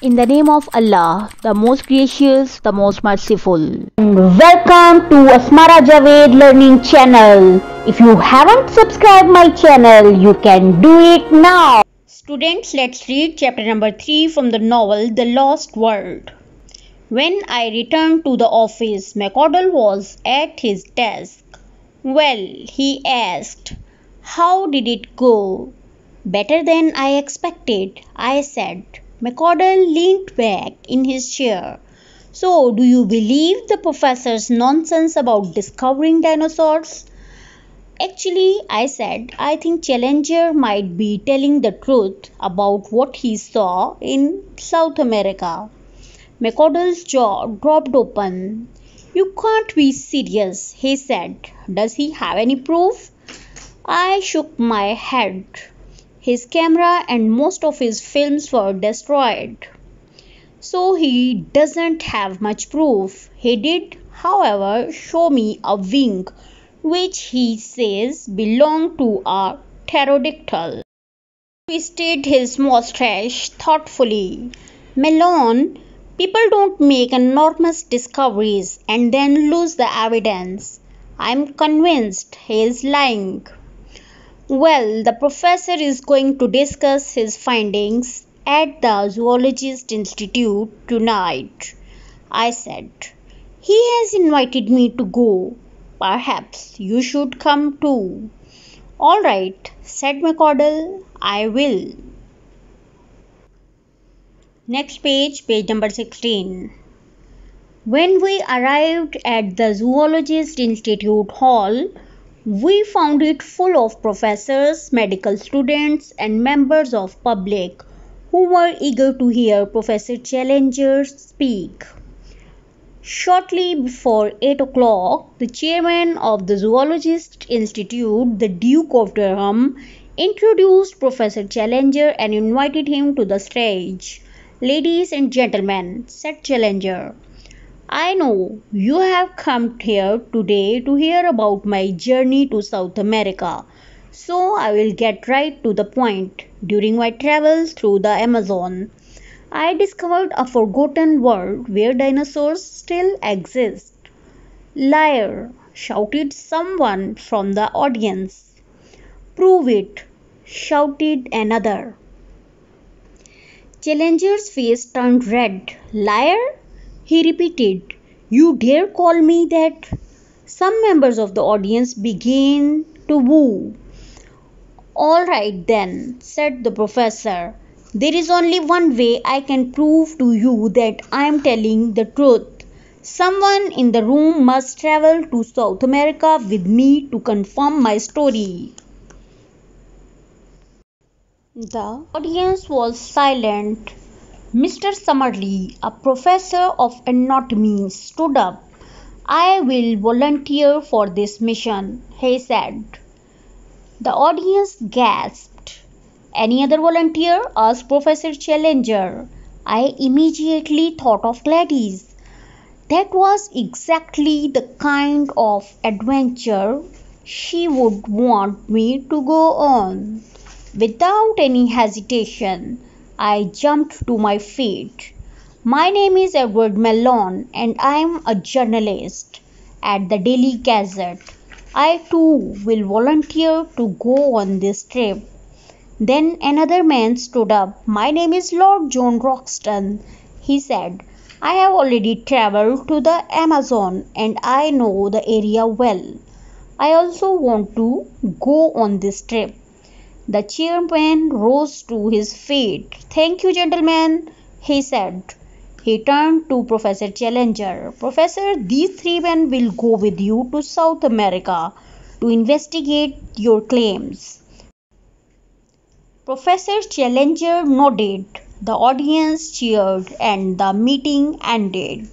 In the name of Allah, the most gracious, the most merciful. Welcome to Asmara Javed Learning Channel. If you haven't subscribed my channel, you can do it now. Students, let's read chapter number 3 from the novel The Lost World. When I returned to the office, McConnell was at his desk. Well, he asked, how did it go? Better than I expected, I said. McConnell leaned back in his chair. So, do you believe the professor's nonsense about discovering dinosaurs? Actually, I said, I think Challenger might be telling the truth about what he saw in South America. McConnell's jaw dropped open. You can't be serious, he said. Does he have any proof? I shook my head. His camera and most of his films were destroyed. So he doesn't have much proof. He did, however, show me a wing which he says belonged to a pterodactyl. He twisted his mustache thoughtfully. Malone, people don't make enormous discoveries and then lose the evidence. I'm convinced he is lying. Well, the professor is going to discuss his findings at the Zoologist Institute tonight, I said. He has invited me to go. Perhaps you should come too. All right, said McConnell. I will. Next page, page number 16. When we arrived at the Zoologist Institute Hall, we found it full of professors, medical students, and members of public who were eager to hear Professor Challenger speak. Shortly before 8 o'clock, the chairman of the Zoologist Institute, the Duke of Durham, introduced Professor Challenger and invited him to the stage. Ladies and gentlemen, said Challenger, I know you have come here today to hear about my journey to South America, so I will get right to the point. During my travels through the Amazon, I discovered a forgotten world where dinosaurs still exist. Liar, shouted someone from the audience. Prove it, shouted another. Challenger's face turned red. Liar? He repeated, you dare call me that? Some members of the audience began to woo. All right then, said the professor. There is only one way I can prove to you that I am telling the truth. Someone in the room must travel to South America with me to confirm my story. The audience was silent. Mr. Summerlee, a professor of anatomy, stood up. I will volunteer for this mission, he said. The audience gasped. Any other volunteer? Asked Professor Challenger. I immediately thought of Gladys. That was exactly the kind of adventure she would want me to go on. Without any hesitation, I jumped to my feet. My name is Edward Malone and I am a journalist at the Daily Gazette. I too will volunteer to go on this trip. Then another man stood up. My name is Lord John Roxton, he said. I have already travelled to the Amazon and I know the area well. I also want to go on this trip. The chairman rose to his feet. Thank you, gentlemen, he said. He turned to Professor Challenger. Professor, these three men will go with you to South America to investigate your claims. Professor Challenger nodded. The audience cheered and the meeting ended.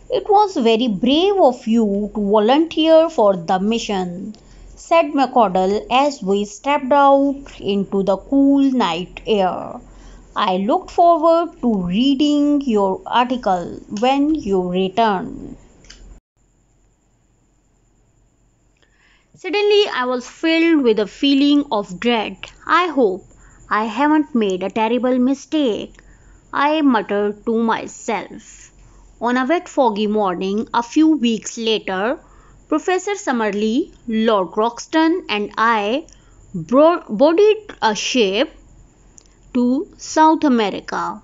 It was very brave of you to volunteer for the mission, said McConnell as we stepped out into the cool night air. I looked forward to reading your article when you return. Suddenly, I was filled with a feeling of dread. I hope I haven't made a terrible mistake. I muttered to myself. On a wet, foggy morning, a few weeks later, Professor Summerlee, Lord Roxton, and I boarded a ship to South America.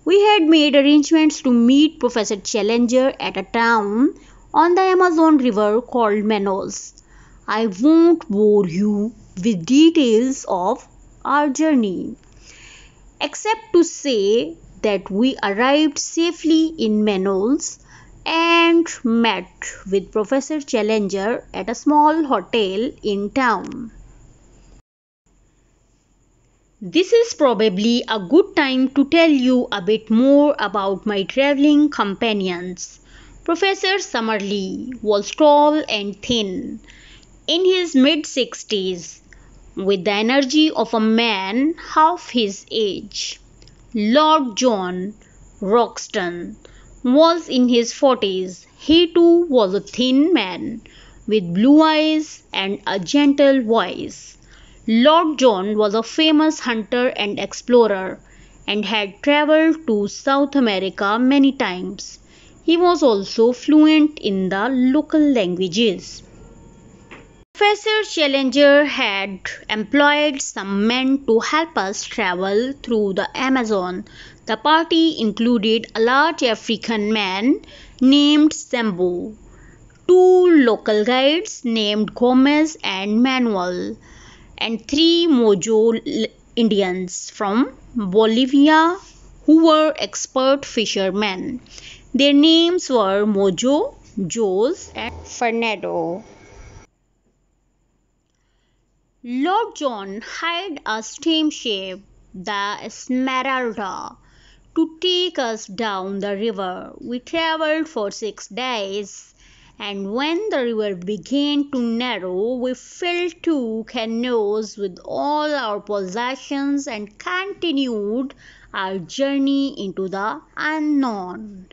We had made arrangements to meet Professor Challenger at a town on the Amazon River called Manaus. I won't bore you with details of our journey, except to say that we arrived safely in Manaus and met with Professor Challenger at a small hotel in town. This is probably a good time to tell you a bit more about my traveling companions. Professor Summerlee was tall and thin, in his mid-60s, with the energy of a man half his age. Lord John Roxton was in his 40s. He too was a thin man, with blue eyes and a gentle voice. Lord John was a famous hunter and explorer and had travelled to South America many times. He was also fluent in the local languages. Professor Challenger had employed some men to help us travel through the Amazon. The party included a large African man named Sambo, two local guides named Gomez and Manuel, and three Mojo Indians from Bolivia who were expert fishermen. Their names were Mojo, Jose, and Fernando. Lord John hired a steamship, the Esmeralda, to take us down the river. We travelled for 6 days, and when the river began to narrow, we filled 2 canoes with all our possessions and continued our journey into the unknown.